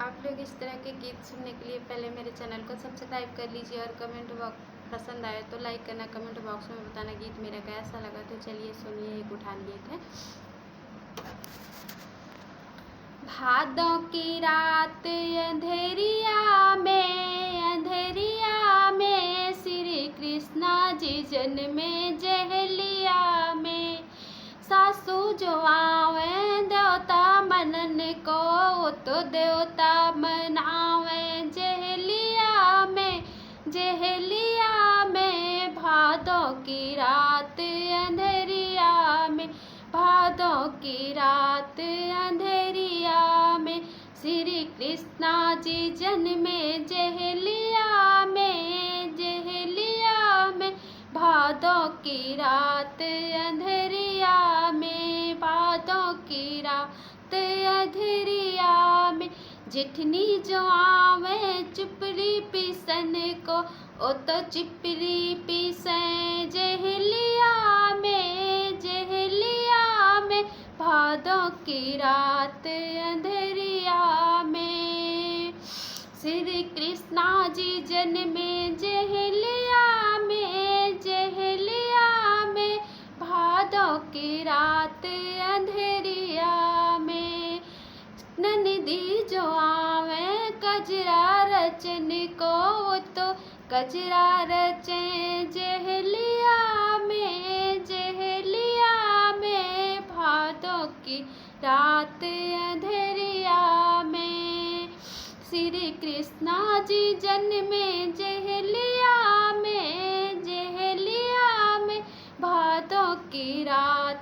आप लोग इस तरह के गीत सुनने के लिए पहले मेरे चैनल को सब्सक्राइब कर लीजिए और कमेंट बॉक्स पसंद आए तो लाइक करना, कमेंट बॉक्स में बताना गीत मेरा कैसा लगा। तो चलिए सुनिए, एक उठान गीत है। भादों की रात अंधेरिया में श्री कृष्णा जी जन्मे जहलिया में। सासू जो आवे देवता मनन को, वो तो देवता मनावे जहलिया में। भादों की रात अंधेरिया में, भादों की रात अंधेरिया में श्री कृष्णा जी जन्मे जहलिया में। भादों की रात अंधेरिया में, भादों की रात अंधेरिया में। जेठनी जो आवे चुपड़ी पीसन को, ओ तो चिपरी पीसे जहलिया में। भादों की रात अंधेरिया में श्री कृष्णा जी जन्मे जहलिया में। भादों की रात अंधेरिया में। ननदी जो आवे कजरा रचन को, वो तो कजरा रचे जहलिया में। भादों की रात अंधेरिया में श्री कृष्णा जी जन्मे जहलिया में। भादों की रात